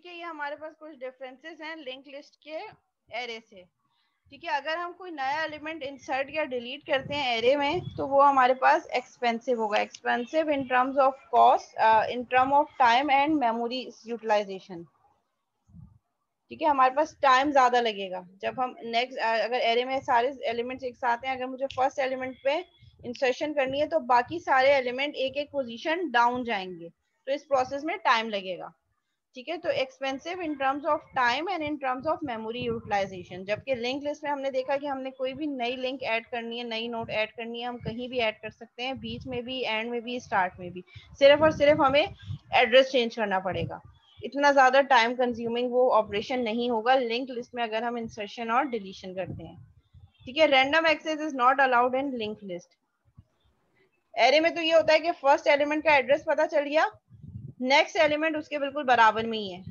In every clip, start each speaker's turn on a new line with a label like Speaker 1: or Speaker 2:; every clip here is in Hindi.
Speaker 1: ठीक है, ये हमारे पास कुछ डिफरेंसेस हैं लिंक लिस्ट के एरे से। ठीक है, अगर हम कोई नया एलिमेंट इंसर्ट या डिलीट करते हैं एरे में तो वो हमारे पास एक्सपेंसिव होगा। Expensive in terms of cost, in term of time and memory utilisation. ठीक है, हमारे पास टाइम ज्यादा लगेगा जब हम नेक्स्ट अगर एरे में सारे एलिमेंट्स एक साथ हैं, अगर मुझे फर्स्ट एलिमेंट पे इंसर्शन करनी है तो बाकी सारे एलिमेंट एक एक पोजीशन डाउन जाएंगे, तो इस प्रोसेस में टाइम लगेगा। ठीक है, तो expensive in terms of time and in terms of memory utilisation. जबकि लिंक लिस्ट में हमने देखा कि हमने कोई भी नई लिंक ऐड करनी है, नई नोड ऐड करनी है, हम कहीं भी ऐड कर सकते हैं, बीच में भी, एंड में भी, स्टार्ट में भी। सिर्फ और सिर्फ हमें एड्रेस चेंज करना पड़ेगा। इतना ज्यादा टाइम कंज्यूमिंग वो ऑपरेशन नहीं होगा लिंक लिस्ट में अगर हम इंसर्शन और डिलीशन करते हैं। ठीक है, random access is not allowed in link list. Array में तो ये होता है कि फर्स्ट एलिमेंट का एड्रेस पता चल गया, नेक्स्ट एलिमेंट उसके बिल्कुल बराबर में ही है,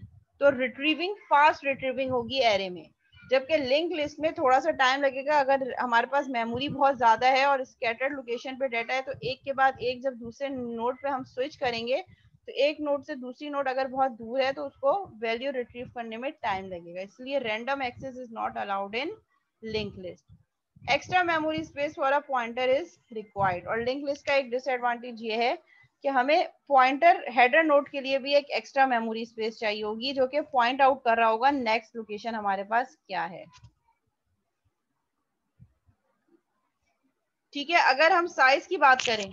Speaker 1: तो रिट्रीविंग फास्ट रिट्रीविंग होगी एरे में। जबकि लिंक लिस्ट में थोड़ा सा टाइम लगेगा। अगर हमारे पास मेमोरी बहुत ज्यादा है और स्कैटर्ड लोकेशन पे डाटा है तो एक के बाद एक जब दूसरे नोड पे हम स्विच करेंगे तो एक नोड से दूसरी नोड अगर बहुत दूर है तो उसको वैल्यू रिट्रीव करने में टाइम लगेगा। इसलिए random access is not allowed in link list. Extra memory space for a pointer is required. और लिंक लिस्ट का एक डिसएडवांटेज ये है कि हमें पॉइंटर हेडर नोड के लिए भी एक एक्स्ट्रा मेमोरी स्पेस चाहिए होगी जो कि पॉइंट आउट कर रहा होगा नेक्स्ट लोकेशन हमारे पास क्या है। ठीक है, अगर हम साइज की बात करें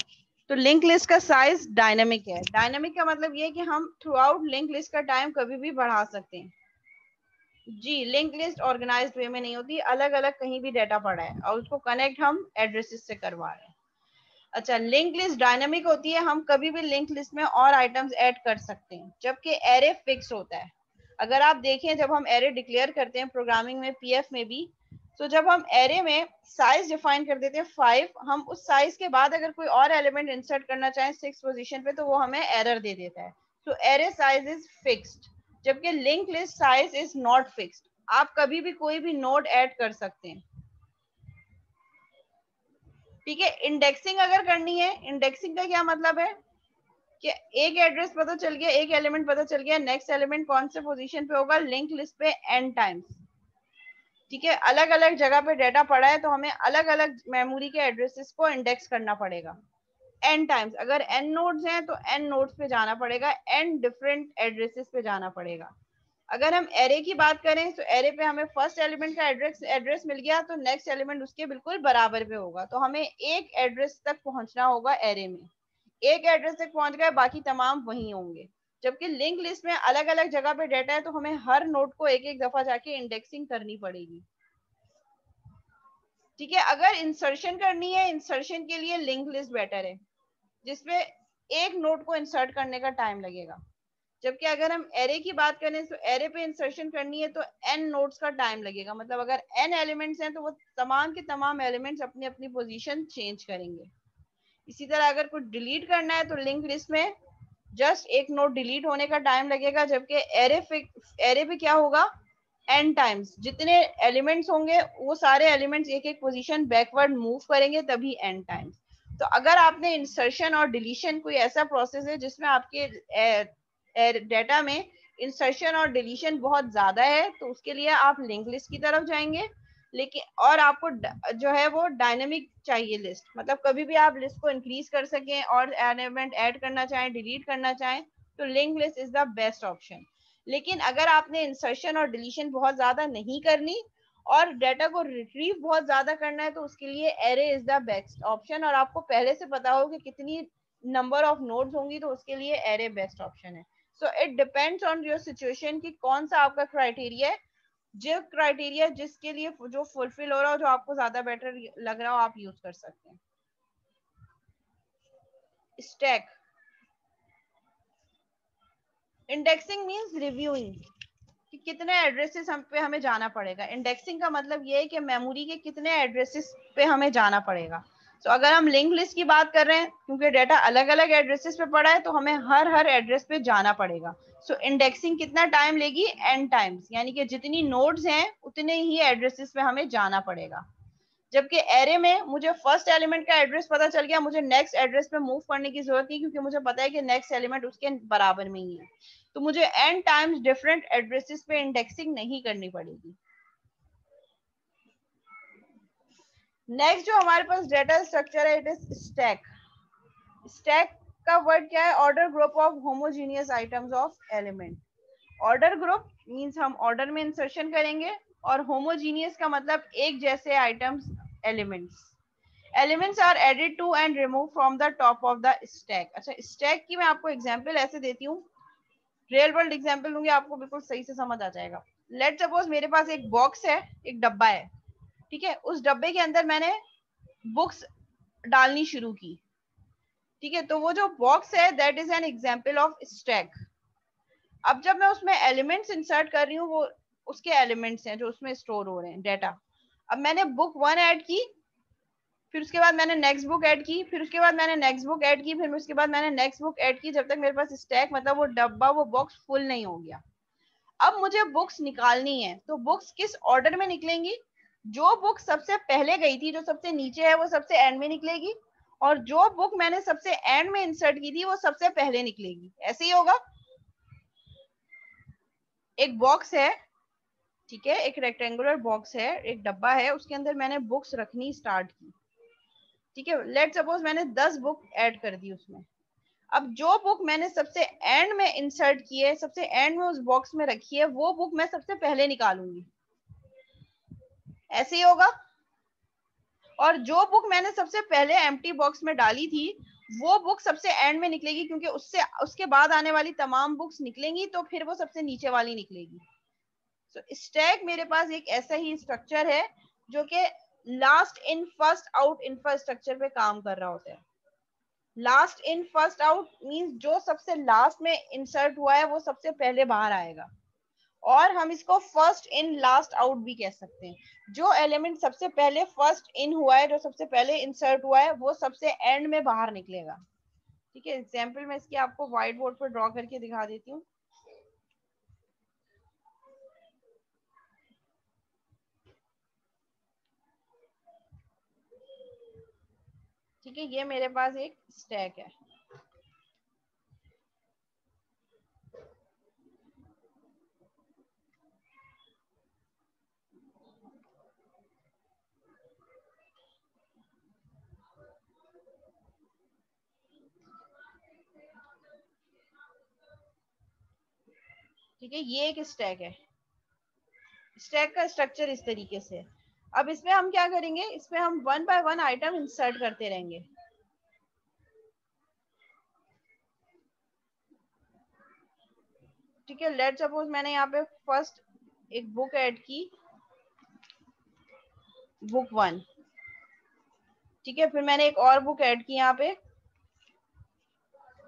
Speaker 1: तो लिंक लिस्ट का साइज डायनेमिक है। डायनेमिक का मतलब ये है कि हम थ्रू आउट लिंक लिस्ट का टाइम कभी भी बढ़ा सकते हैं। जी, लिंक लिस्ट ऑर्गेनाइज्ड वे में नहीं होती, अलग अलग कहीं भी डाटा पड़ा है और उसको कनेक्ट हम एड्रेसेस से करवा रहे हैं। अच्छा, लिंक लिस्ट डायनामिक होती है, हम कभी भी लिंक लिस्ट में और आइटम्स ऐड कर सकते हैं, जबकि एरे फिक्स होता है। अगर आप देखें जब हम एरे डिक्लेयर करते हैं प्रोग्रामिंग में, पीएफ में भी, तो जब हम एरे में साइज डिफाइन कर देते हैं 5, हम उस साइज के बाद अगर कोई और एलिमेंट इंसर्ट करना चाहें 6 पोजीशन पे तो वो हमें एरर दे देता है। तो एरे साइज इज फिक्स्ड, जबकि link list size is not fixed. आप कभी भी कोई भी नोड ऐड कर सकते हैं। ठीक है, इंडेक्सिंग अगर करनी है, इंडेक्सिंग का क्या मतलब है कि एक एड्रेस पता चल गया, एक एलिमेंट पता चल गया, नेक्स्ट एलिमेंट कौन से पोजीशन पे होगा लिंक लिस्ट पे n टाइम्स। ठीक है, अलग अलग जगह पे डाटा पड़ा है तो हमें अलग अलग मेमोरी के एड्रेसेस को इंडेक्स करना पड़ेगा n टाइम्स। अगर n नोड्स हैं तो n नोड्स पे जाना पड़ेगा, n डिफरेंट एड्रेसेस पे जाना पड़ेगा। अगर हम एरे की बात करें तो एरे पे हमें फर्स्ट एलिमेंट का एड्रेस मिल गया तो नेक्स्ट एलिमेंट उसके बिल्कुल बराबर पे होगा, तो हमें एक एड्रेस तक पहुंचना होगा एरे में। एक एड्रेस तक पहुंच गए, बाकी तमाम वही होंगे। जबकि लिंक लिस्ट में अलग अलग जगह पे डाटा है तो हमें हर नोड को एक एक दफा जाके इंडेक्सिंग करनी पड़ेगी। ठीक है, अगर इंसर्शन करनी है, इंसर्शन के लिए लिंक लिस्ट बेटर है जिसमें एक नोड को इंसर्ट करने का टाइम लगेगा। जबकि अगर हम एरे की बात करें तो एरे पे इंसर्शन करनी है तो n नोड्स का टाइम लगेगा। मतलब अगर n एलिमेंट्स हैं तो वो तमाम के तमाम एलिमेंट्स अपनी अपनी पोजीशन चेंज करेंगे। इसी तरह अगर कुछ डिलीट करना है तो लिंक लिस्ट में जस्ट एक नोड डिलीट होने का टाइम लगेगा, जबकि एरे पे क्या होगा, n टाइम्स जितने एलिमेंट्स होंगे वो सारे एलिमेंट्स एक एक पोजीशन बैकवर्ड मूव करेंगे तभी n टाइम्स। तो अगर आपने इंसर्शन और डिलीशन कोई ऐसा प्रोसेस है जिसमें आपके डेटा में इंसर्शन और डिलीशन बहुत ज्यादा है तो उसके लिए आप लिंक लिस्ट की तरफ जाएंगे। लेकिन और आपको जो है वो डायनेमिक चाहिए लिस्ट, मतलब कभी भी आप लिस्ट को इंक्रीज कर सकें और एलिमेंट ऐड करना चाहें, डिलीट करना चाहें, तो link list is the best option. लेकिन अगर आपने इंसर्शन और डिलीशन बहुत ज्यादा नहीं करनी और डाटा को रिट्रीव बहुत ज्यादा करना है तो उसके लिए array is the best option. और आपको पहले से पता हो कि कितनी नंबर ऑफ नोड्स होंगी तो उसके लिए एरे बेस्ट ऑप्शन है। So it depends on your situation कि कौन सा आपका क्राइटेरिया है। जो क्राइटेरिया जिसके लिए जो फुलफिल हो रहा हो, जो आपको ज्यादा बेटर लग रहा हो, आप यूज कर सकते हैं। स्टैक इंडेक्सिंग मींस रिव्यूइंग कि कितने एड्रेसेस हम पे हमें जाना पड़ेगा। इंडेक्सिंग का मतलब ये है कि मेमोरी के कितने एड्रेसेस पे हमें जाना पड़ेगा। तो अगर हम लिंक लिस्ट की बात कर रहे हैं क्योंकि डाटा अलग अलग एड्रेसेस पे पड़ा है तो हमें हर हर एड्रेस पे जाना पड़ेगा। सो इंडेक्सिंग कितना टाइम लेगी, n टाइम्स, यानी कि जितनी नोड्स हैं उतने ही एड्रेसेस पे हमें जाना पड़ेगा। जबकि एरे में मुझे फर्स्ट एलिमेंट का एड्रेस पता चल गया, मुझे नेक्स्ट एड्रेस पे मूव करने की जरूरत नहीं, क्योंकि मुझे पता है कि नेक्स्ट एलिमेंट उसके बराबर में ही है, तो मुझे n टाइम्स डिफरेंट एड्रेसेस पे इंडेक्सिंग नहीं करनी पड़ेगी। नेक्स्ट जो हमारे पास डेटा स्ट्रक्चर है, इट इज स्टैक। स्टैक का वर्ड क्या है? Order group of homogeneous items of element. Order group means हम ऑर्डर में इंसर्शन करेंगे, और होमोजीनियस का मतलब एक जैसे items, elements. Elements are added to and remove from the top of the stack. अच्छा, स्टैक की मैं आपको एग्जांपल ऐसे देती हूँ, रियल वर्ल्ड एग्जांपल दूंगी, आपको बिल्कुल सही से समझ आ जाएगा। लेट सपोज मेरे पास एक बॉक्स है, एक डब्बा है, ठीक है। उस डब्बे के अंदर मैंने बुक्स डालनी शुरू की, ठीक है। तो वो जो बॉक्स है that is an example of stack. अब जब मैं उसमें एलिमेंट्स इंसर्ट कर रही हूँ, वो उसके एलिमेंट्स हैं जो उसमें स्टोर हो रहे हैं, डेटा। अब मैंने बुक 1 ऐड की, फिर उसके बाद मैंने नेक्स्ट बुक ऐड की, फिर उसके बाद मैंने नेक्स्ट बुक ऐड की, फिर उसके बाद मैंने नेक्स्ट बुक ऐड की, जब तक मेरे पास स्टैक मतलब वो डब्बा, वो बॉक्स फुल नहीं हो गया। अब मुझे बुक्स निकालनी है, तो बुक्स किस ऑर्डर में निकलेंगी? जो बुक सबसे पहले गई थी, जो सबसे नीचे है, वो सबसे एंड में निकलेगी, और जो बुक मैंने सबसे एंड में इंसर्ट की थी वो सबसे पहले निकलेगी। ऐसे ही होगा। एक बॉक्स है, ठीक है, एक रेक्टेंगुलर बॉक्स है, एक डब्बा है, उसके अंदर मैंने बुक्स रखनी स्टार्ट की, ठीक है। लेट सपोज मैंने 10 बुक ऐड कर दी उसमें। अब जो बुक मैंने सबसे एंड में इंसर्ट की है, सबसे एंड में उस बॉक्स में रखी है, वो बुक मैं सबसे पहले निकालूंगी। ऐसे ही होगा। और जो बुक मैंने सबसे पहले एम्प्टी बॉक्स में डाली थी, वो बुक सबसे एंड में निकलेगी, क्योंकि उससे उसके बाद आने वाली तमाम बुक्स निकलेंगी, तो फिर वो सबसे नीचे वाली निकलेगी। तो स्टैक मेरे पास एक ऐसा ही स्ट्रक्चर है जो कि last in first out infrastructure पे काम कर रहा होता है। Last in first out means जो सबसे लास्ट में इंसर्ट हुआ है वो सबसे पहले बाहर आएगा, और हम इसको फर्स्ट इन लास्ट आउट भी कह सकते हैं। जो एलिमेंट सबसे पहले फर्स्ट इन हुआ है, जो सबसे पहले इंसर्ट हुआ है, वो सबसे एंड में बाहर निकलेगा, ठीक है। एग्जाम्पल मैं इसकी आपको व्हाइट बोर्ड पर ड्रॉ करके दिखा देती हूँ। ठीक है, ये मेरे पास एक स्टैक है। ठीक है, ये एक स्टैक है। स्टैक का स्ट्रक्चर इस तरीके से। अब इसमें हम क्या करेंगे, इसमें हम one by one item insert करते रहेंगे। ठीक है, लेट सपोज मैंने यहाँ पे फर्स्ट एक बुक ऐड की, बुक 1, ठीक है। फिर मैंने एक और बुक ऐड की यहाँ पे,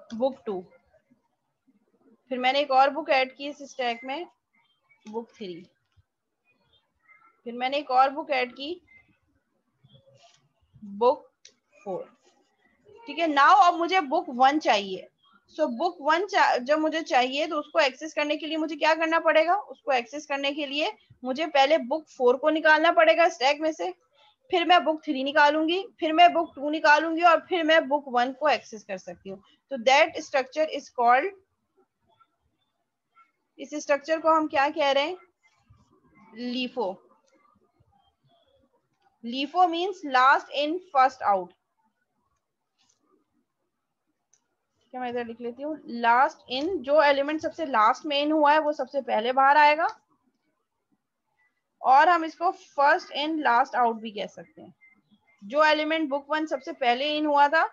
Speaker 1: बुक 2। फिर मैंने एक और बुक ऐड की इस स्टैक में, बुक 3। फिर मैंने एक और बुक ऐड की, बुक 4। ठीक है, नाउ अब मुझे बुक 1 चाहिए। सो बुक 1 जब मुझे चाहिए, तो उसको एक्सेस करने के लिए मुझे क्या करना पड़ेगा? उसको एक्सेस करने के लिए मुझे पहले बुक 4 को निकालना पड़ेगा स्टैक में से, फिर मैं बुक 3 निकालूंगी, फिर मैं बुक 2 निकालूंगी, और फिर मैं बुक 1 को एक्सेस कर सकती हूँ। तो दैट स्ट्रक्चर इज कॉल्ड, इस स्ट्रक्चर को हम क्या कह रहे हैं? LIFO. LIFO means last in first out. क्या मैं इधर लिख लेती हूँ, लास्ट इन, जो एलिमेंट सबसे लास्ट में इन हुआ है वो सबसे पहले बाहर आएगा, और हम इसको फर्स्ट इन लास्ट आउट भी कह सकते हैं। जो एलिमेंट बुक 1 सबसे पहले इन हुआ था,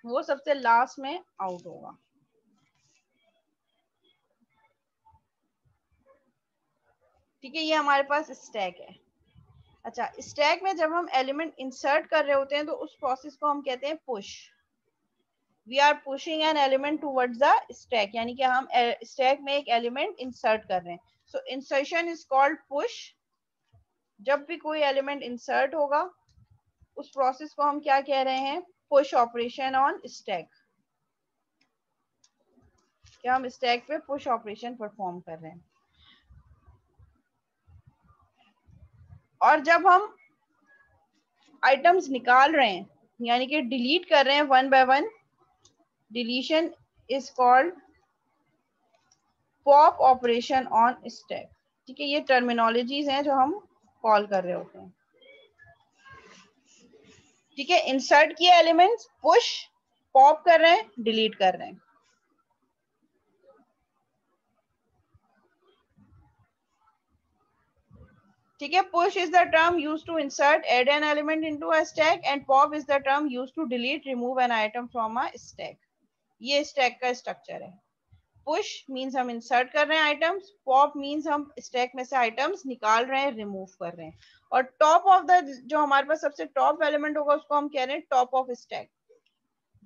Speaker 1: वो सबसे लास्ट में आउट होगा। ठीक है, ये हमारे पास स्टैक है। अच्छा, स्टैक में जब हम एलिमेंट इंसर्ट कर रहे होते हैं, तो उस प्रोसेस को हम कहते हैं push. We are pushing an element towards the stack, यानी कि हम स्टैक में एक एलिमेंट इंसर्ट कर रहे हैं। सो इंसर्शन इज कॉल्ड पुश। जब भी कोई एलिमेंट इंसर्ट होगा, उस प्रोसेस को हम क्या कह रहे हैं? Push operation on stack. क्या हम स्टैक पे पुश ऑपरेशन परफॉर्म कर रहे हैं। और जब हम आइटम्स निकाल रहे हैं, यानी कि डिलीट कर रहे हैं one by one, deletion is called pop operation on stack. ठीक है, ये टर्मिनोलॉजीज हैं जो हम कॉल कर रहे होते हैं। ठीक है, इंसर्ट किया एलिमेंट्स, पुश, पॉप कर रहे हैं, डिलीट कर रहे हैं। ठीक है, push is the term used to insert add an element into a stack and pop is the term used to delete remove an item from a stack. ये स्टैक का स्ट्रक्चर है। पुश मीन्स हम इंसर्ट कर रहे हैं आइटम्स, पॉप मीन्स हम स्टैक में से आइटम्स निकाल रहे हैं, रिमूव कर रहे हैं। और टॉप ऑफ द, जो हमारे पास सबसे टॉप एलिमेंट होगा उसको हम कह रहे हैं टॉप ऑफ स्टैक।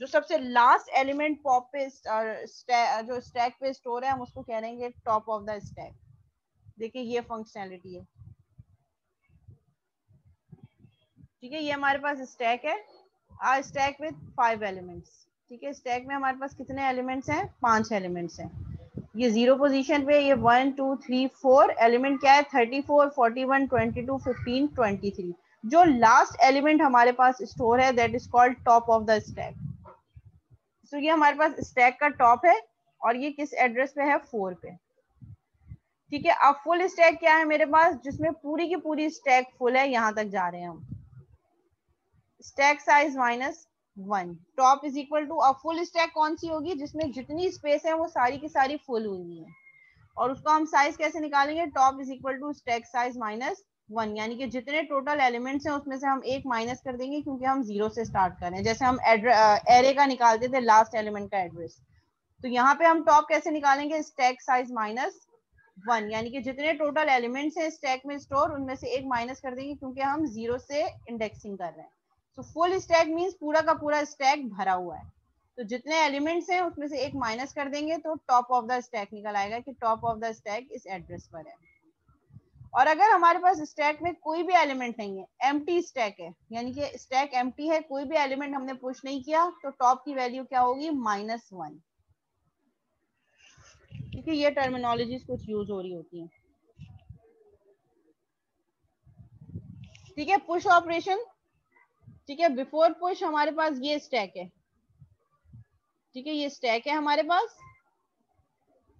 Speaker 1: जो सबसे लास्ट एलिमेंट पॉप पे जो स्टैक पे स्टोर है हम उसको कह रहे हैं टॉप ऑफ द स्टैक। देखिए ये फंक्शनैलिटी है। ठीक है, ये हमारे पास स्टैक है, आ स्टैक विद 5 एलिमेंट्स। ठीक है, स्टैक में हमारे पास कितने एलिमेंट्स हैं? 5 एलिमेंट्स हैं। ये 0 पोजीशन पे, ये 1 2 3 4 एलिमेंट क्या है? 34 41 22 15 23। जो लास्ट एलिमेंट हमारे पास स्टोर है that is called top of the stack. तो ये हमारे पास स्टैक का टॉप है और ये किस एड्रेस पे है? 4 पे। ठीक है, अब फुल स्टैक क्या है मेरे पास? जिसमें पूरी की पूरी स्टैक फुल है, यहां तक जा रहे हैं हम। Stack size minus 1, top is equal to, अब फुल स्टैक कौन सी होगी? जिसमें जितनी स्पेस है वो सारी की सारी फुल हुई है। और उसको हम साइज कैसे निकालेंगे? Top is equal to stack size minus 1, यानी कि जितने टोटल एलिमेंट्स हैं उसमें से हम एक माइनस कर देंगे, क्योंकि हम 0 से स्टार्ट कर रहे हैं। जैसे हम एरे का निकालते थे लास्ट एलिमेंट का एड्रेस, तो यहाँ पे हम टॉप कैसे निकालेंगे? स्टैक साइज माइनस 1, यानी कि जितने टोटल एलिमेंट्स हैं स्टैक में स्टोर उनमें से एक माइनस कर देंगे, क्योंकि हम 0 से इंडेक्सिंग कर रहे हैं। तो फुल स्टैक मींस पूरा का पूरा स्टैक भरा हुआ है, तो जितने एलिमेंट्स हैं उसमें से एक माइनस कर देंगे तो टॉप ऑफ द स्टैक निकल आएगा कि टॉप ऑफ द स्टैक इस एड्रेस पर है। और अगर हमारे पास स्टैक में कोई भी एलिमेंट नहीं है, एम्प्टी स्टैक है, यानी कि स्टैक एम्प्टी है, कोई भी एलिमेंट हमने पुश नहीं किया, तो टॉप की वैल्यू क्या होगी? -1। क्योंकि ये टर्मिनोलॉजीज कुछ यूज हो रही होती हैं। ठीक है, पुश ऑपरेशन। ठीक है, बिफोर पुश हमारे पास ये स्टैक है। ठीक है, ये स्टैक है हमारे पास,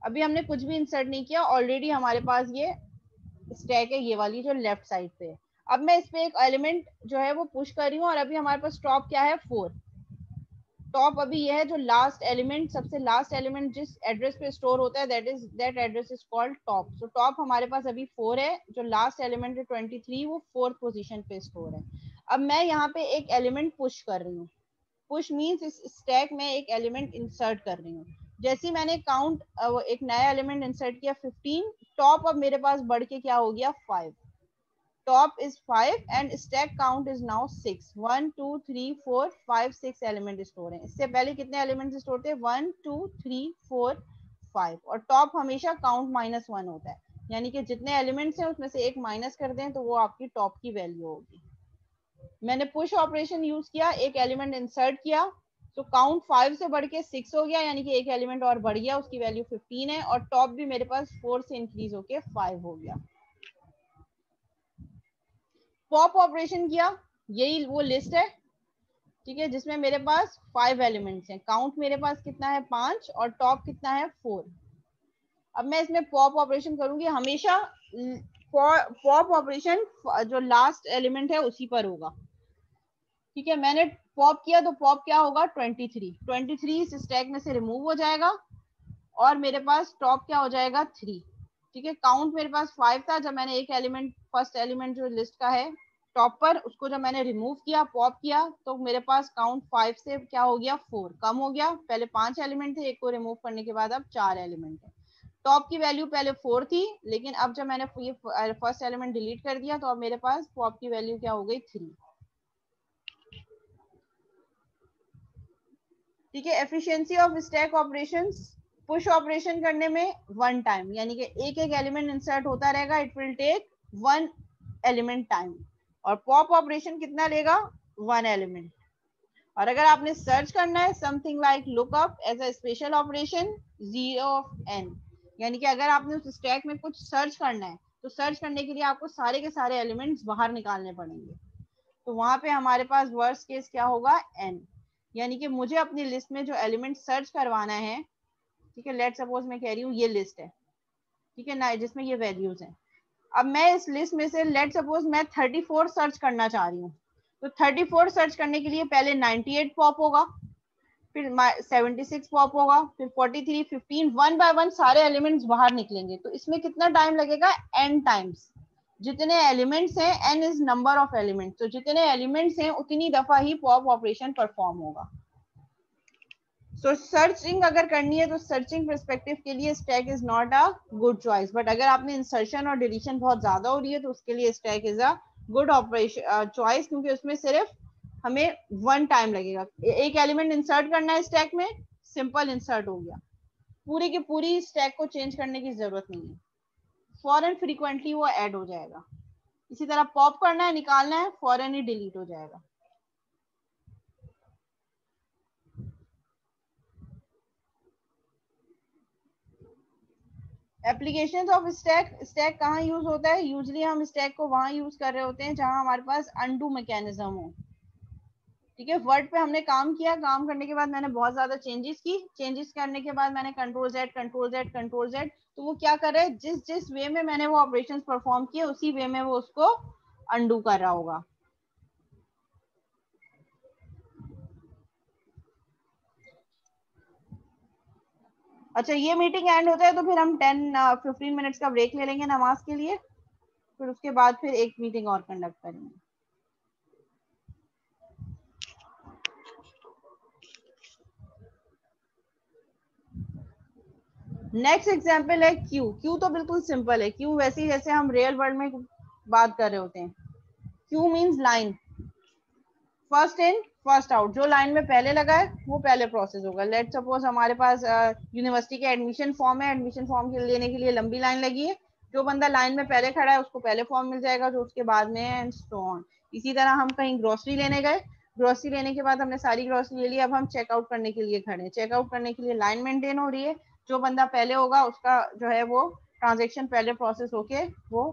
Speaker 1: अभी हमने कुछ भी इंसर्ट नहीं किया, ऑलरेडी हमारे पास ये स्टैक है, ये वाली जो लेफ्ट साइड पे है। अब मैं इस पे एक एलिमेंट जो है वो पुश कर रही हूँ, और अभी हमारे पास टॉप क्या है? 4। टॉप अभी ये है जो लास्ट एलिमेंट, सबसे लास्ट एलिमेंट जिस एड्रेस पे स्टोर होता है, that address is called top. So top हमारे पास अभी 4 है, जो लास्ट एलिमेंट है 23, वो 4th पोजीशन पे स्टोर है। अब मैं यहाँ पे एक एलिमेंट पुश कर रही हूँ। पुश मीन्स इस स्टैक में एक एलिमेंट इंसर्ट कर रही हूँ। जैसे मैंने काउंट एक नया एलिमेंट इंसर्ट किया 15, टॉप अब मेरे पास बढ़ के क्या हो गया? 5। top is 5 and stack count is now 6। 1 2 3 4 5 6 element store हैं। इससे पहले कितने एलिमेंट स्टोर थे? 1 2 3 4 5। और टॉप हमेशा काउंट -1 होता है, यानी कि जितने एलिमेंट्स हैं उसमें से एक माइनस कर दें तो वो आपकी टॉप की वैल्यू होगी। मैंने पुश ऑपरेशन यूज किया, एक एलिमेंट इंसर्ट किया, तो काउंट 5 से बढ़ के 6 हो गया, यानी कि एक एलिमेंट और बढ़ गया, उसकी वैल्यू 15 है, और टॉप भी मेरे पास 4 से इंक्रीज होके 5 हो गया। पॉप ऑपरेशन किया, यही वो लिस्ट है। ठीक है, जिसमें मेरे पास 5 एलिमेंट्स हैं, काउंट मेरे पास कितना है? 5, और टॉप कितना है? 4। अब मैं इसमें पॉप ऑपरेशन करूंगी, हमेशा पॉप ऑपरेशन जो लास्ट एलिमेंट है उसी पर होगा। ठीक है, मैंने पॉप किया तो पॉप क्या होगा? 23 इस स्टैक में से रिमूव हो जाएगा, और मेरे पास टॉप क्या हो जाएगा? 3। ठीक है, काउंट मेरे पास 5 था जब मैंने एक एलिमेंट, फर्स्ट एलिमेंट जो लिस्ट का है टॉप पर, उसको जब मैंने रिमूव किया, पॉप किया, तो मेरे पास काउंट 5 से क्या हो गया? 4 कम हो गया। पहले 5 एलिमेंट थे, एक को रिमूव करने के बाद अब 4 एलिमेंट है। टॉप की वैल्यू पहले 4 थी, लेकिन अब जब मैंने ये फर्स्ट एलिमेंट डिलीट कर दिया तो अब मेरे पास पॉप की वैल्यू क्या हो गई? 3। ठीक है, efficiency of stack operations. Push operation करने में 1 टाइम, यानी कि एक एक एलिमेंट इंसर्ट होता रहेगा, it will take 1 element time. और पॉप ऑपरेशन कितना लेगा? 1 एलिमेंट। और अगर आपने सर्च करना है something like lookup as a special operation, 0 of n, यानी कि अगर आपने उस स्टैक में कुछ सर्च करना है तो सर्च करने के लिए आपको सारे के सारे एलिमेंट्स बाहर निकालने पड़ेंगे। तो वहां पे हमारे पास वर्स्ट केस क्या होगा, n, यानी कि मुझे अपनी लिस्ट में जो एलिमेंट सर्च करवाना है, ठीक है, लेट सपोज मैं कह रही हूँ ये लिस्ट है, ठीक है ना, जिसमें ये वैल्यूज हैं। अब मैं इस लिस्ट में से लेट सपोज मैं 34 सर्च करना चाह रही हूँ, तो 34 सर्च करने के लिए पहले 98 पॉप होगा, फिर 76 पॉप होगा, फिर 43, 15, वन बाय वन सारे एलिमेंट्स बाहर निकलेंगे। तो इसमें कितना टाइम लगेगा, n टाइम्स। जितने एलिमेंट्स हैं, n is number of elements, तो जितने एलिमेंट्स हैं उतनी दफा ही पॉप ऑपरेशन परफॉर्म होगा। सो सर्चिंग अगर करनी है तो सर्चिंग पर्सपेक्टिव के लिए stack is not a good choice, but अगर आपने इंसर्शन और डिलीशन बहुत ज्यादा हो रही है तो उसके लिए stack is a good operation choice, क्योंकि उसमें सिर्फ हमें वन टाइम लगेगा। एक एलिमेंट इंसर्ट करना है स्टैक में, सिंपल इंसर्ट हो गया, पूरी की पूरी स्टैक को चेंज करने की जरूरत नहीं है, फॉरन फ्रीक्वेंटली वो ऐड हो जाएगा। इसी तरह पॉप करना है, निकालना है, फॉरन ही डिलीट हो जाएगा। एप्लीकेशन ऑफ स्टैक, स्टैक कहाँ यूज होता है, यूजली हम स्टैक को वहां यूज कर रहे होते हैं जहां हमारे पास अनडू मैकेनिज्म हो, ठीक है। वर्ड पे हमने काम किया, काम करने के बाद मैंने बहुत ज्यादा चेंजेस की, चेंजेस करने के बाद मैंने control Z control Z control Z, तो वो क्या कर रहा है, जिस जिस वे में मैंने वो ऑपरेशंस परफॉर्म किए उसी वे में वो उसको अनडू कर रहा होगा। अच्छा, ये मीटिंग एंड होता है तो फिर हम 10-15 मिनट्स का ब्रेक ले लेंगे नमाज के लिए, फिर उसके बाद फिर एक मीटिंग और कंडक्ट करेंगे। नेक्स्ट एग्जाम्पल है क्यू। क्यू तो बिल्कुल सिंपल है, क्यू वैसे ही जैसे हम रियल वर्ल्ड में बात कर रहे होते हैं। Q means line, first in first out, जो लाइन में पहले लगा है वो पहले प्रोसेस होगा। लेट सपोज हमारे पास यूनिवर्सिटी के एडमिशन फॉर्म है, एडमिशन फॉर्म लेने के लिए लंबी लाइन लगी है, जो बंदा लाइन में पहले खड़ा है उसको पहले फॉर्म मिल जाएगा, जो उसके बाद में है, एंड सो ऑन। इसी तरह हम कहीं ग्रोसरी लेने गए, ग्रोसरी लेने के बाद हमने सारी ग्रोसरी ले ली, अब हम चेकआउट करने के लिए खड़े हैं, चेकआउट करने के लिए लाइन मेंटेन हो रही है, जो बंदा पहले होगा उसका जो है वो ट्रांजेक्शन पहले प्रोसेस होके वो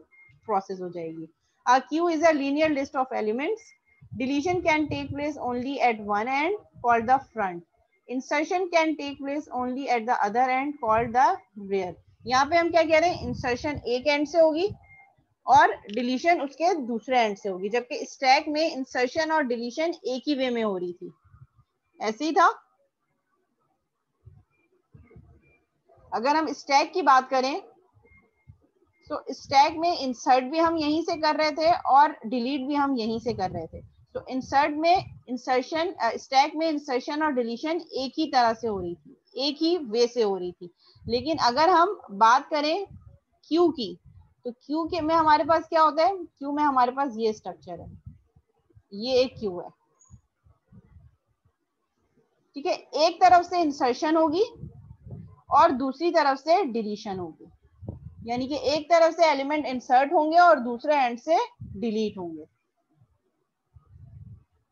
Speaker 1: प्रोसेस हो जाएगी। A queue is a linear list of elements. Deletion can take place only at one end, called the front. Insertion can take place only at the other end, called the rear. यहाँ पे हम क्या कह रहे हैं, इंसर्शन एक एंड से होगी और डिलीशन उसके दूसरे एंड से होगी, जबकि स्टैक में इंसर्शन और डिलीशन एक ही वे में हो रही थी। ऐसे ही था। अगर हम स्टैक की बात करें तो स्टैक में इंसर्ट भी हम यहीं से कर रहे थे और डिलीट भी हम यहीं से कर रहे थे। तो इंसर्ट में इंसर्शन, स्टैक में इंसर्शन और डिलीशन एक ही तरह से हो रही थी, एक ही वे से हो रही थी। लेकिन अगर हम बात करें क्यू की, तो क्यू के में हमारे पास क्या होता है, क्यू में हमारे पास ये स्ट्रक्चर है, ये एक क्यू है, ठीक है। एक तरफ से इंसर्शन होगी और दूसरी तरफ से डिलीशन होगी, यानी कि एक तरफ से एलिमेंट इंसर्ट होंगे और दूसरे एंड से डिलीट होंगे।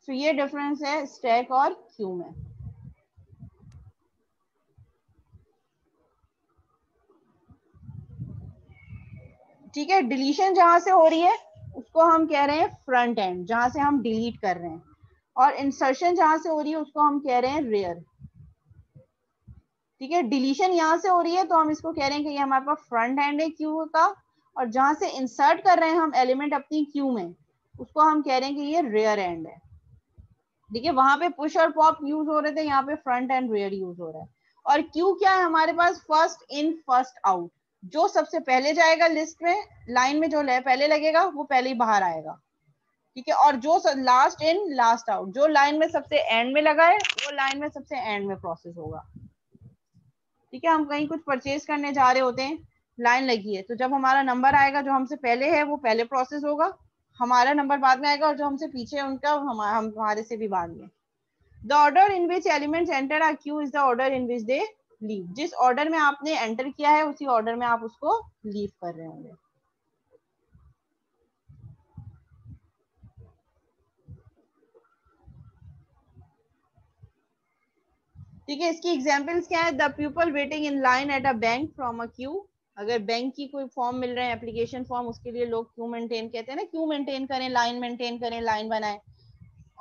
Speaker 1: तो ये डिफरेंस है स्टैक और क्यू में। ठीक है, डिलीशन जहां से हो रही है उसको हम कह रहे हैं फ्रंट एंड, जहां से हम डिलीट कर रहे हैं, और इंसर्शन जहां से हो रही है उसको हम कह रहे हैं रेयर। ठीक है, डिलीशन यहां से हो रही है तो हम इसको कह रहे हैं कि ये हमारे पास फ्रंट एंड है क्यू का, और जहां से इंसर्ट कर रहे हैं हम एलिमेंट अपनी क्यू में उसको हम कह रहे हैं कि ये रेयर एंड है। ठीक है, वहां पे पुश और पॉप यूज हो रहे थे, यहाँ पे फ्रंट एंड रेयर यूज हो रहा है। और क्यू क्या है हमारे पास, फर्स्ट इन फर्स्ट आउट, जो सबसे पहले जाएगा लिस्ट में, लाइन में जो पहले लगेगा वो पहले ही बाहर आएगा। ठीक है, और जो लास्ट इन लास्ट आउट, जो लाइन में सबसे एंड में लगा है वो लाइन में सबसे एंड में प्रोसेस होगा। ठीक है, हम कहीं कुछ परचेज करने जा रहे होते हैं, लाइन लगी है, तो जब हमारा नंबर आएगा जो हमसे पहले है वो पहले प्रोसेस होगा, हमारा नंबर बाद में आएगा, और जो हमसे पीछे है उनका हमारे से भी बाद में। The order in which elements enter a queue is the order in which they leave. जिस ऑर्डर में आपने एंटर किया है उसी ऑर्डर में आप उसको लीव कर रहे होंगे। ठीक है, इसकी एग्जांपल्स क्या है, the people waiting in line at a bank from a Q. अगर बैंक की कोई फॉर्म मिल रहे हैं, एप्लीकेशन फॉर्म, उसके लिए लोग क्यू मेंटेन कहते हैं ना, क्यू मेंटेन करें, लाइन बनाए।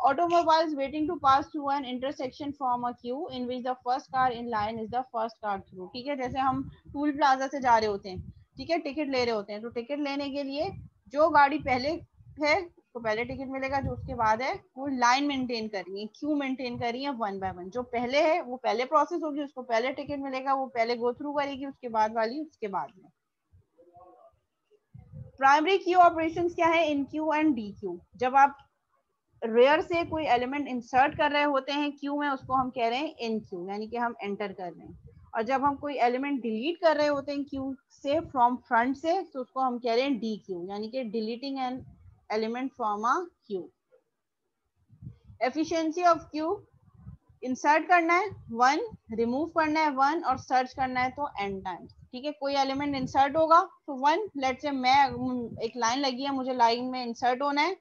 Speaker 1: automobiles waiting to pass through an intersection form a queue in which the first car in line is the first car through. ठीक है, जैसे हम टूल प्लाजा से जा रहे होते हैं, ठीक है, टिकट ले रहे होते हैं, तो टिकट लेने के लिए जो गाड़ी पहले है तो पहले टिकट मिलेगा, जो उसके बाद है वो लाइन मेंटेन करनी है, क्यू मेंटेन करनी है, वन बाय वन। जो पहले है वो पहले प्रोसेस होगी, उसको पहले टिकट मिलेगा, वो पहले गो थ्रू करेगी, उसके बाद वाली उसके बाद में। प्राइमरी क्यू ऑपरेशंस क्या है? इन क्यू एंड डी क्यू। जब आप रेयर से कोई एलिमेंट इंसर्ट कर रहे होते हैं क्यू में, उसको हम कह रहे हैं इन क्यू, यानी कि हम एंटर कर रहे हैं। और जब हम कोई एलिमेंट डिलीट कर रहे होते हैं क्यू से फ्रॉम फ्रंट से, तो उसको हम कह रहे हैं डी क्यू, यानी कि deleting an element from a Q. Efficiency of Q, insert करना है 1, रिमूव करना है 1 और सर्च करना है तो n टाइम्स। ठीक है, कोई एलिमेंट इंसर्ट होगा तो 1, लेट से मैं एक लाइन लगी है, मुझे लाइन में इंसर्ट होना है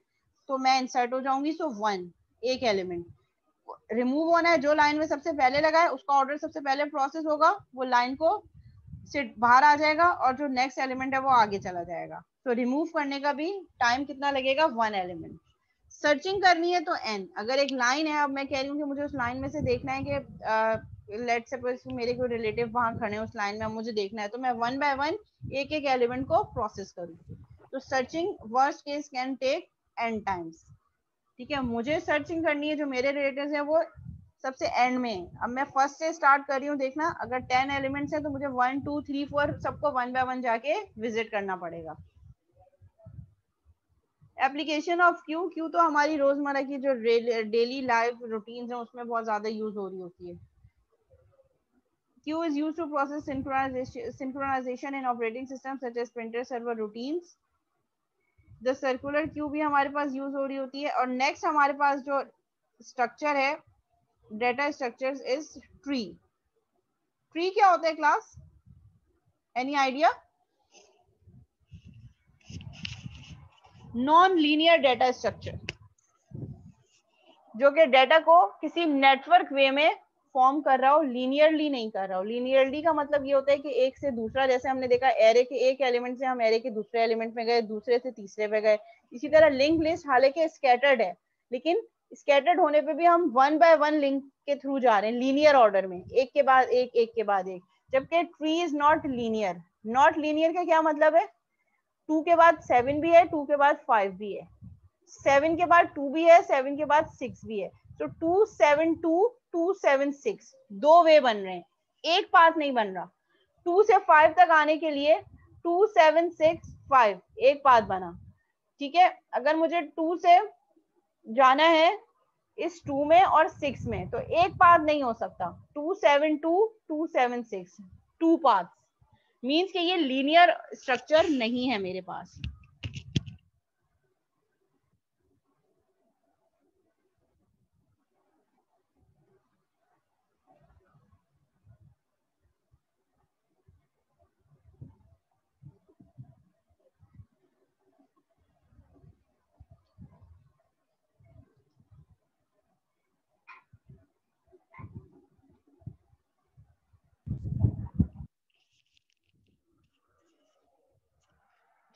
Speaker 1: तो मैं इंसर्ट हो जाऊंगी, सो 1 एक एलिमेंट। रिमूव होना है, जो लाइन में सबसे पहले लगा है उसका ऑर्डर सबसे पहले प्रोसेस होगा, वो लाइन को से बाहर आ जाएगा और जो नेक्स्ट एलिमेंट है वो आगे चला जाएगा। तो रिमूव करने का भी टाइम कितना लगेगा? 1 एलिमेंट। सर्चिंग करनी है तो n। अगर एक लाइन है, अब मैं कह रही हूँ कि मुझे उस लाइन में से देखना है कि लेट सपोज मेरे कोई रिलेटिव वहां खड़े हैं उस लाइन में, मुझे देखना है, तो मैं 1 बाय 1 एक एक एलिमेंट को प्रोसेस करूँ। तो searching worst case can take n times. ठीक है, मुझे सर्चिंग करनी है, जो मेरे रिलेटिव्स हैं वो सबसे एंड में। अब मैं फर्स्ट से स्टार्ट कर रही हूँ, देखना अगर 10 एलिमेंट्स हैं तो मुझे 1 2 3 4 सबको 1 बाय 1 जाके विजिट करना पड़ेगा। एप्लीकेशन ऑफ क्यू, क्यू तो हमारी रोजमर्रा की जो डेली लाइफ रूटीन है उसमें बहुत ज्यादा यूज हो रही होती है। Queue is used to process synchronisation in operating system such as printer server routines. The circular queue भी हमारे पास यूज हो रही होती है। और नेक्स्ट हमारे पास जो स्ट्रक्चर है data structure is tree. Tree क्या होता है class? Any idea? Non linear data structure, जो कि डेटा को किसी नेटवर्क वे में फॉर्म कर रहा हो, लीनियरली नहीं कर रहा हो। लीनियरली का मतलब ये होता है कि एक से दूसरा, जैसे हमने देखा एरे के एक एलिमेंट से हम एरे के दूसरे एलिमेंट में गए, दूसरे से तीसरे पे गए। इसी तरह लिंक लिस्ट हालांकि स्कैटर्ड है, लेकिन स्कैटर्ड होने पे भी हम 1 बाय 1 लिंक के थ्रू जा रहे हैं, लीनियर ऑर्डर में, एक के बाद एक, एक के बाद एक। जबकि tree is not linear. Not linear का क्या मतलब है? 2 के बाद 7 भी है, 2 के बाद 5 भी है, 7 के बाद 2 भी है, 7 के बाद 6 भी है। तो 2 7 2 2 7 6 दो वे बन रहे हैं, एक पाथ नहीं बन रहा। 2 से 5 तक आने के लिए 2 7 6 5 एक पाथ बना। ठीक है, अगर मुझे 2 से जाना है इस 2 में और 6 में, तो एक पाथ नहीं हो सकता। 2 7 2 2 7 6 2 पाथ मीन्स कि ये लीनियर स्ट्रक्चर नहीं है मेरे पास।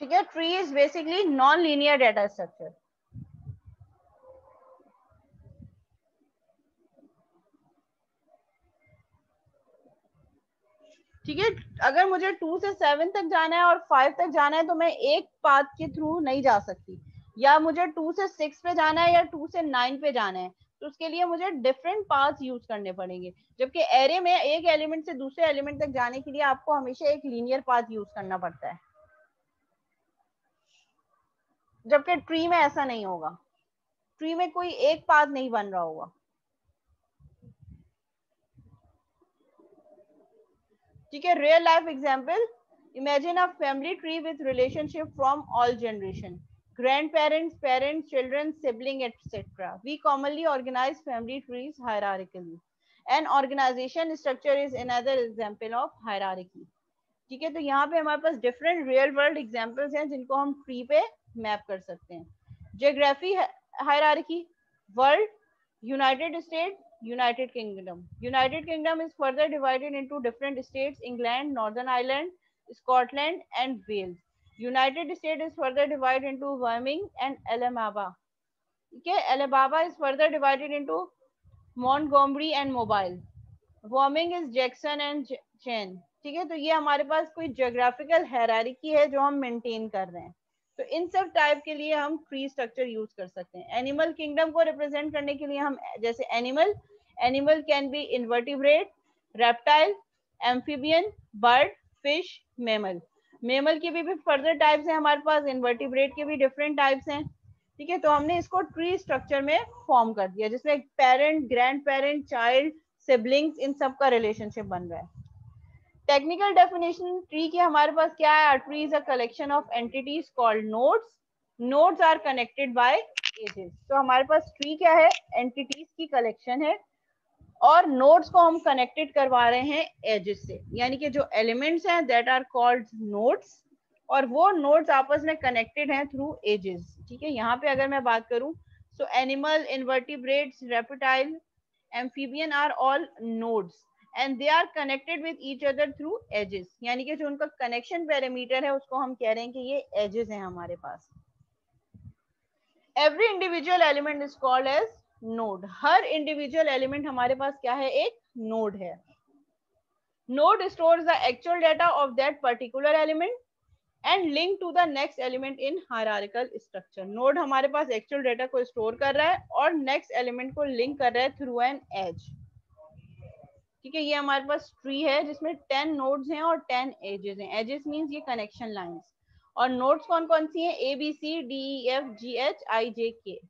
Speaker 1: ठीक है, tree is basically non linear data structure. ठीक है, अगर मुझे 2 से 7 तक जाना है और 5 तक जाना है तो मैं एक पाथ के थ्रू नहीं जा सकती, या मुझे 2 से 6 पे जाना है या 2 से 9 पे जाना है, तो उसके लिए मुझे डिफरेंट पाथ यूज करने पड़ेंगे। जबकि एरे में एक एलिमेंट से दूसरे एलिमेंट तक जाने के लिए आपको हमेशा एक लीनियर पाथ यूज करना पड़ता है, जबकि ट्री में ऐसा नहीं होगा। ट्री में कोई एक पाथ नहीं बन रहा होगा। ठीक है, real life example, imagine a family tree with relationship from all generation, grandparents, parents, children, sibling, etc. We commonly organize family trees hierarchically. An organization structure is another example of hierarchy. ठीक है, तो यहाँ पे हमारे पास डिफरेंट रियल वर्ल्ड एग्जांपल्स हैं जिनको हम ट्री पे मैप कर सकते हैं। Geography hierarchy, world, United State, United Kingdom. United Kingdom is further divided into different states, England, Northern Ireland, Scotland and Wales. United States is further divided into Wyoming and Alabama. ठीक है, Alabama is further divided into Montgomery and Mobile, Wyoming is Jackson and Cheyenne. ठीक है, तो ये हमारे पास कोई ज्योग्राफिकल हायरार्की है जो हम मेंटेन कर रहे हैं। तो इन सब टाइप के लिए हम ट्री स्ट्रक्चर यूज कर सकते हैं। एनिमल किंगडम को रिप्रेजेंट करने के लिए हम जैसे animal, animal can be invertebrate, reptile, amphibian, bird, fish, mammal. Mammal के भी फर्दर टाइप्स हैं हमारे पास, इनवर्टिब्रेट के भी डिफरेंट टाइप्स हैं। ठीक है, तो हमने इसको ट्री स्ट्रक्चर में फॉर्म कर दिया जिसमें parent, grand parent, child, siblings, इन सब का रिलेशनशिप बन रहा है। टेक्निकल डेफिनेशन ट्री की हमारे पास क्या है? Tree is a collection of entities called nodes, nodes are connected by edges. तो हमारे पास ट्री क्या है? एंटिटीज की कलेक्शन है और नोड्स को हम कनेक्टेड करवा रहे हैं एजेस से, यानी कि जो एलिमेंट्स हैं दैट आर कॉल्ड नोड्स, और वो नोड्स आपस में कनेक्टेड हैं थ्रू एजेस। ठीक है, यहाँ पे अगर मैं बात करूं, so animal, invertebrates, reptile, amphibian are all nodes and they are connected with each other through edges, यानी कि जो उनका कनेक्शन पैरामीटर है उसको हम कह रहे हैं कि ये एजेस हैं हमारे पास। Every individual element is called as node. हर इंडिविजुअल एलिमेंट हमारे पास क्या है? एक नोड है। Node stores the actual data of that particular element and link to the next element in hierarchical structure. Node हमारे पास एक्चुअल डेटा को स्टोर कर रहा है और नेक्स्ट एलिमेंट को लिंक कर रहा है थ्रू एन एज। ठीक है, ये हमारे पास ट्री है जिसमें 10 नोड्स हैं और 10 एजेस हैं। एजेस मींस ये कनेक्शन लाइंस। और नोड्स कौन कौन सी हैं? A B C D E F G H I J K.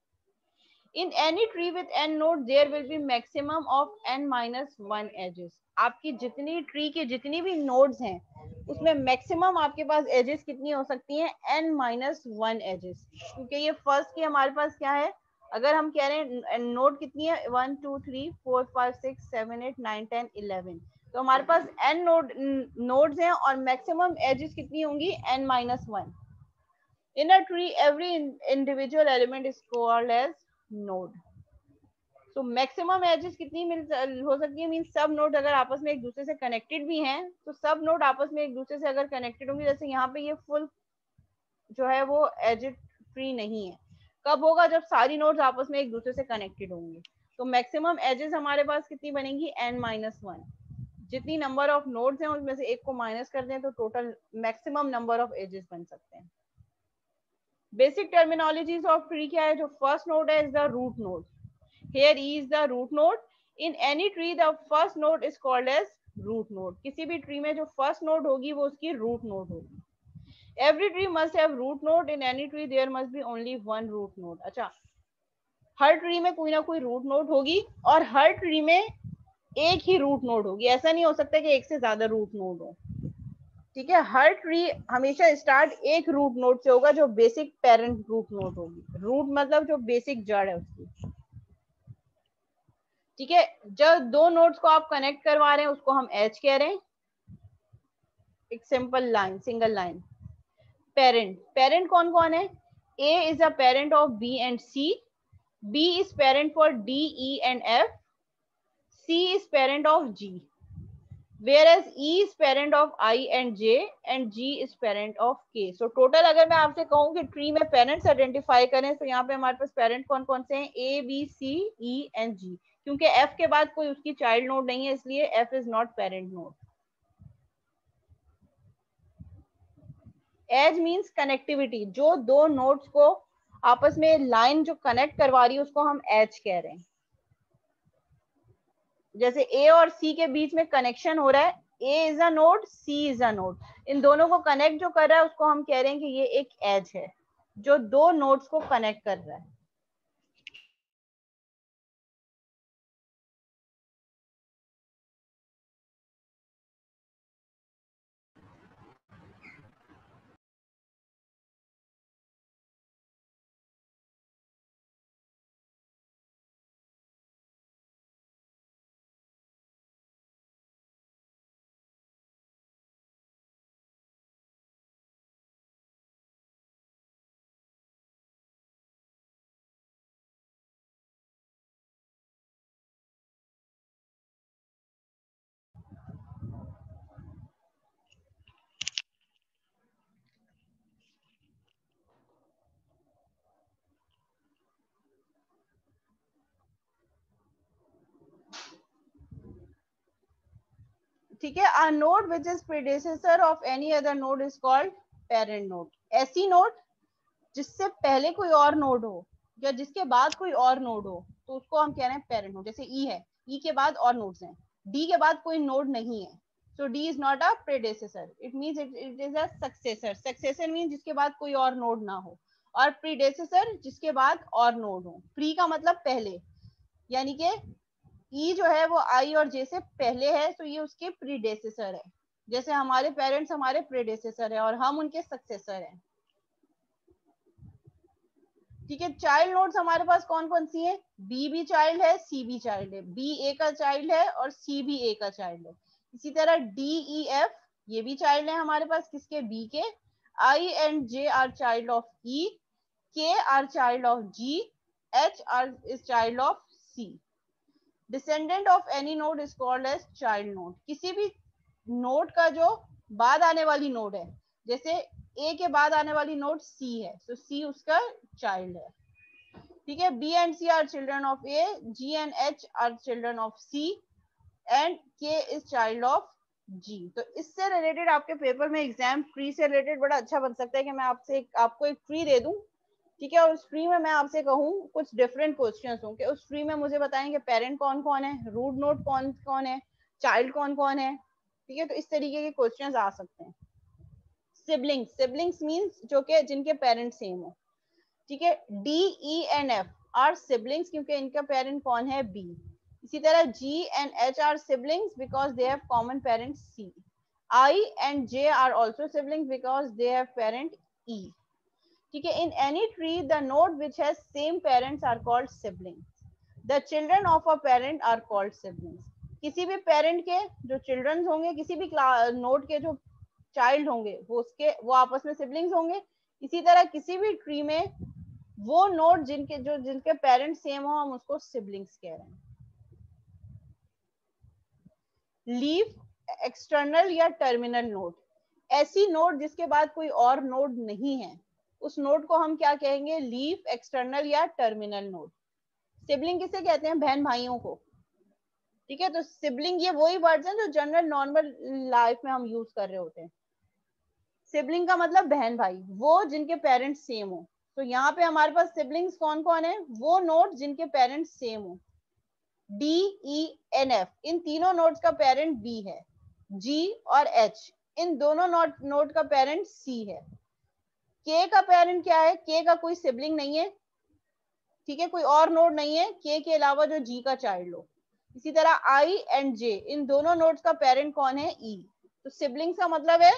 Speaker 1: In any tree with n node there will be maximum of n minus 1 edges. आपकी जितनी ट्री की जितनी भी नोड्स हैं उसमें मैक्सिमम आपके पास एजेस कितनी हो सकती हैं? n माइनस 1 एजेस, क्योंकि ये फर्स्ट की हमारे पास क्या है? अगर हम कह रहे हैं नोड कितनी है? 1 2 3 4 5 6 7 8 9 10 11, तो हमारे पास n नोड्स हैं और मैक्सिमम एजेस कितनी होंगी? n minus 1. In a tree, every individual element is called as node. तो मैक्सिमम एजेस कितनी हो सकती है? मीन सब नोड अगर आपस में एक दूसरे से कनेक्टेड भी हैं तो सब नोड आपस में एक दूसरे से अगर कनेक्टेड होंगे, जैसे यहाँ पे ये फुल जो है वो एजेड ट्री नहीं है, कब होगा? जब सारी नोड्स आपस में एक दूसरे से कनेक्टेड होंगे। तो मैक्सिमम एजेस हमारे पास कितनी बनेंगी? n minus 1। जितनी नंबर ऑफ नोड्स हैं उसमें से एक को माइनस कर दें तो total maximum number of edges बन सकते हैं। बेसिक टर्मिनोलॉजीज ऑफ ट्री क्या है? जो फर्स्ट नोड है is the root node. Here E is the root node. In any tree, the first node is called as root node. किसी भी ट्री में जो फर्स्ट नोड होगी वो उसकी रूट नोड होगी। Every tree must have root node. In any tree, there must be only one root node. अच्छा, हर ट्री में कोई ना कोई रूट नोड होगी और हर ट्री में एक ही रूट नोड होगी। ऐसा नहीं हो सकता कि एक से ज्यादा रूट नोड हो। ठीक है, हर ट्री हमेशा स्टार्ट एक रूट नोड से होगा जो बेसिक पेरेंट रूट नोड होगी। रूट मतलब जो बेसिक जड़ है उसकी। ठीक है, जब दो नोड्स को आप कनेक्ट करवा रहे हैं उसको हम एज कह रहे हैं। एक simple line, single line. Parent, parent कौन कौन है? A is a parent of B and C, B is parent for D E and F, C is parent of G, whereas E is parent of I and J and G is parent of K. So total अगर मैं आपसे कहूँ कि ट्री में पेरेंट्स आइडेंटिफाई करें तो यहाँ पे हमारे पास पेरेंट कौन कौन से हैं? A, B, C, E and G। क्योंकि F के बाद कोई उसकी चाइल्ड नोड नहीं है इसलिए F is not parent node. Edge means connectivity, जो दो नोड्स को आपस में लाइन जो कनेक्ट करवा रही है उसको हम एज कह रहे हैं। जैसे ए और सी के बीच में कनेक्शन हो रहा है, A is a node, C is a node, इन दोनों को कनेक्ट जो कर रहा है उसको हम कह रहे हैं कि ये एक एज है जो दो नोड्स को कनेक्ट कर रहा है। ठीक है, a node which is predecessor of any other node is called parent node. ऐसी नोड जिससे पहले कोई और नोड हो या जिसके बाद कोई और नोड हो तो उसको हम कह रहे हैं पेरेंट नोड. जैसे ई है, ई के बाद और नोड्स हैं, डी के बाद कोई नोड नहीं है, so D is not a predecessor. It means it is a successor. Successor means जिसके बाद कोई और नोड ना हो, और predecessor जिसके बाद और नोड हो. Pre का मतलब पहले, यानी कि E जो है वो I और J से पहले है, तो ये उसके predecessor है. जैसे हमारे पेरेंट्स हमारे predecessor है और हम उनके successor हैं. ठीक है, चाइल्ड नोड्स हमारे पास कौन कौन सी है? बी भी चाइल्ड है, सी भी चाइल्ड है, बी ए का चाइल्ड है और सी भी ए का चाइल्ड है. इसी तरह डी ई एफ ये भी चाइल्ड है हमारे पास, किसके? बी के. I and J are child of E, K are child of G, H are is child of C. Descendant of any node is called as child node. किसी भी नोड का जो बाद आने वाली नोड है, जैसे ए के बाद आने वाली नोड सी है, तो सी उसका चाइल्ड है. ठीक है, B and C are children of A, G and H are children of C, and K is child of G. तो इससे रिलेटेड आपके पेपर में एग्जाम ट्री से रिलेटेड बड़ा अच्छा बन सकता है कि मैं आपको एक ट्री दे दूं. ठीक है, और उस ट्री में मैं आपसे कहूं कुछ डिफरेंट क्वेश्चंस हों कि उस ट्री में मुझे बताएंगे पेरेंट कौन कौन है, रूट नोड कौन कौन है, चाइल्ड कौन कौन है. ठीक है, तो इस तरीके के क्वेश्चंस आ सकते हैं. सिबलिंग्स, सिबलिंग्स मींस जो कि जिनके पेरेंट्स सेम हो. ठीक है, D E and F are siblings क्योंकि इनका पेरेंट कौन है? बी. इसी तरह G and H are siblings because they have common parent C. I and J are also siblings because they have parent E. ठीक है, in any tree the node which has same parents are called siblings. The children of a parent are called siblings. किसी भी पेरेंट के जो चिल्ड्रन होंगे, किसी भी नोड के जो चाइल्ड होंगे वो आपस में सिबलिंग्स होंगे. इसी तरह किसी भी ट्री में वो नोड जिनके पेरेंट्स सेम हो हम उसको सिबलिंग्स कह रहे हैं. लीफ एक्सटर्नल या टर्मिनल नोड, ऐसी नोड जिसके बाद कोई और नोड नहीं है, उस नोड को हम क्या कहेंगे? लीफ एक्सटर्नल या टर्मिनल नोड. सिबलिंग किसे कहते हैं? बहन भाइयों को. ठीक है, तो सिबलिंग ये वही वर्ड्स हैं जो जनरल नॉर्मल लाइफ में हम यूज कर रहे होते हैं. सिबलिंग का मतलब बहन भाई, वो जिनके पेरेंट्स सेम हो. तो यहाँ पे हमारे पास सिबलिंग्स कौन कौन है? वो नोड जिनके पेरेंट्स सेम हो. डी ई एन एफ इन तीनों नोड्स का पेरेंट बी है. जी और एच इन दोनों नोड का पेरेंट सी है. के का पेरेंट क्या है? के का कोई सिबलिंग नहीं है. ठीक है, कोई और नोड नहीं है के अलावा जो जी का चाइल्ड हो. इसी तरह आई एंड जे इन दोनों नोड्स का पेरेंट कौन है? ई. तो सिबलिंग्स का मतलब है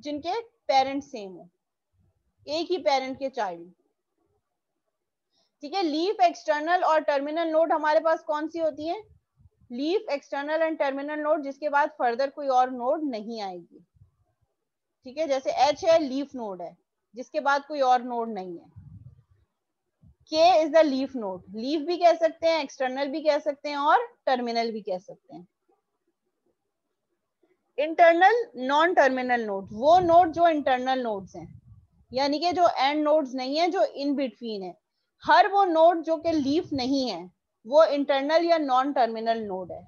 Speaker 1: जिनके पेरेंट सेम हो, एक ही पेरेंट के चाइल्ड. ठीक है, लीफ एक्सटर्नल और टर्मिनल नोड हमारे पास कौन सी होती है? Leaf external and terminal node जिसके बाद फर्दर कोई और नोड नहीं आएगी. ठीक है, जैसे एच है, लीफ नोड है जिसके बाद कोई और नोड नहीं है. के is the leaf node. Leaf भी कह सकते हैं, एक्सटर्नल भी कह सकते हैं और टर्मिनल भी कह सकते हैं. इंटरनल नॉन टर्मिनल नोड, वो नोड जो इंटरनल नोड्स हैं, यानी कि जो एंड नोड्स नहीं है, जो इन बिटवीन है. हर वो नोड जो कि लीफ नहीं है वो इंटरनल या नॉन टर्मिनल नोड है.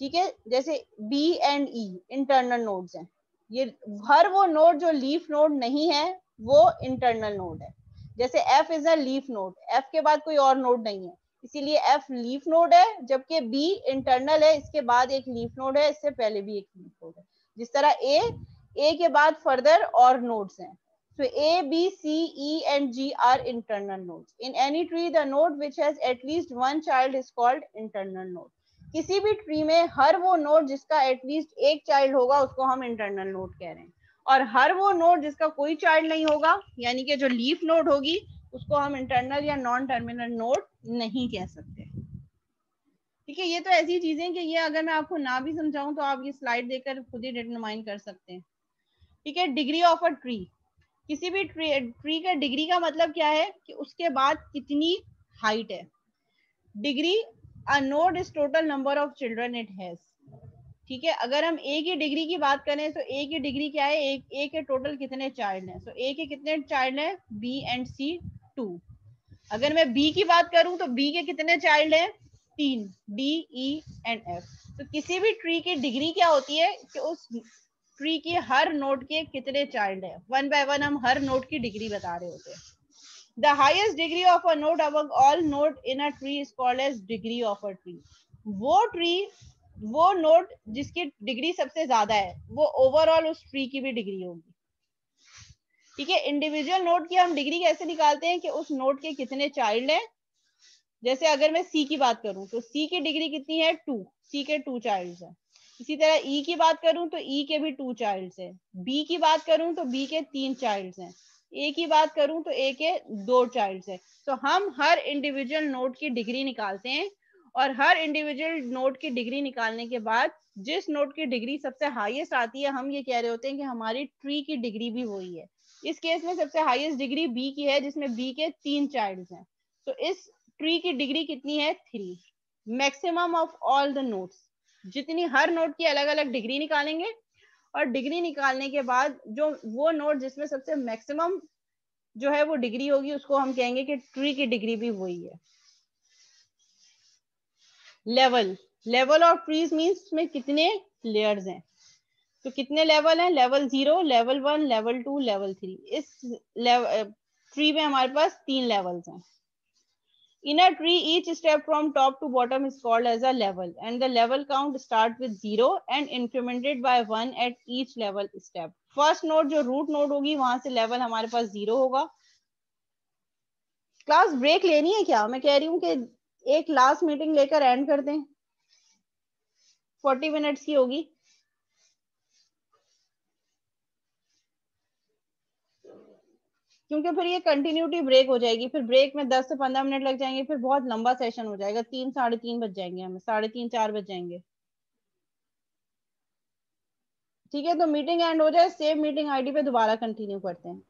Speaker 1: ठीक है, जैसे B and E internal nodes हैं. ये हर वो नोड जो लीफ नोड नहीं है वो इंटरनल नोड है. जैसे F is a leaf node, F के बाद कोई और नोड नहीं है, इसीलिए एफ लीफ नोड है. जबकि बी इंटरनल है, इसके बाद एक लीफ नोड है, इससे पहले भी एक लीफ नोड है. जिस तरह ए के बाद फर्दर और नोड्स हैं. So A, B, C, E and G are internal nodes. In any tree, the node which has at least one child is called internal node. किसी भी ट्री में हर वो नोड जिसका एटलीस्ट एक चाइल्ड होगा उसको हम इंटरनल नोड कह रहे हैं. और हर वो नोड जिसका कोई चाइल्ड नहीं होगा, यानी कि जो लीफ नोड होगी, उसको हम इंटरनल या नॉन टर्मिनल नोड नहीं कह सकते. ठीक है, ये तो ऐसी चीजें कि ये अगर मैं आपको ना भी समझाऊं तो आप ये स्लाइड देखकर खुद ही डिटरमाइन कर सकते हैं. ठीक है, डिग्री ऑफ अ ट्री, किसी भी ट्री का डिग्री का मतलब क्या है कि उसके बाद कितनी हाइट है. Degree a node is total number of children it has. ठीक है, अगर हम ए की डिग्री की बात करें तो ए की डिग्री क्या है? ए के टोटल कितने चाइल्ड हैं? तो ए के कितने चाइल्ड हैं? बी एंड सी 2. अगर मैं बी की बात करूं तो बी के कितने चाइल्ड हैं? 3, डी ई एंड एफ. तो किसी भी ट्री की डिग्री क्या होती है कि उस ट्री की हर नोड के कितने चाइल्ड है, वन बाय वन हम हर नोड की डिग्री बता रहे होते हैं. The highest degree of a node among all node in a tree is called as degree of a tree. वो नोड जिसकी डिग्री सबसे ज्यादा है वो ओवरऑल उस ट्री की भी डिग्री होगी. ठीक है, इंडिविजुअल नोड की हम डिग्री कैसे निकालते हैं कि उस नोड के कितने चाइल्ड हैं. जैसे अगर मैं सी की बात करूं तो सी की डिग्री कितनी है 2, सी के 2 चाइल्ड हैं. इसी तरह ई की बात करूं तो ई के भी 2 चाइल्ड हैं. बी की बात करूं तो बी के 3 चाइल्ड हैं. ए की बात करूं तो ए के 2 चाइल्ड हैं. तो हम हर इंडिविजुअल नोड की डिग्री निकालते हैं और हर इंडिविजुअल नोड की डिग्री निकालने के बाद जिस नोड की डिग्री सबसे हाईएस्ट आती है हम ये कह रहे होते हैं कि हमारी ट्री की डिग्री भी वही है. इस केस में सबसे हाईएस्ट डिग्री बी की है जिसमें बी के 3 चाइल्ड हैं. तो इस ट्री की डिग्री कितनी है 3. Maximum of all the nodes, जितनी हर नोड की अलग अलग डिग्री निकालेंगे और डिग्री निकालने के बाद जो वो नोड जिसमें सबसे मैक्सिमम जो है वो डिग्री होगी उसको हम कहेंगे कि ट्री की डिग्री भी वही है. लेवल ऑफ ट्रीज मींस उसमें कितने लेयर्स हैं. तो कितने लेवल हैं, लेवल 0, लेवल 1, लेवल 2, लेवल 3. इस ट्री में हमारे पास 3 लेवल्स हैं. In a tree, each step from top to bottom is called as a level, and the level count start with 0 and incremented by 1 at each level step. First node जो root node होगी वहां से level हमारे पास 0 होगा. क्लास ब्रेक लेनी है क्या? मैं कह रही हूँ कि एक लास्ट मीटिंग लेकर एंड कर दें, 40 मिनट्स की होगी. क्योंकि फिर ये कंटिन्यूटी ब्रेक हो जाएगी, फिर ब्रेक में 10 से 15 मिनट लग जाएंगे, फिर बहुत लंबा सेशन हो जाएगा. 3 साढ़े 3 बज जाएंगे, हमें 3:30 4 बज जाएंगे. ठीक है, तो मीटिंग एंड हो जाए, सेम मीटिंग आईडी पे दोबारा कंटिन्यू करते हैं.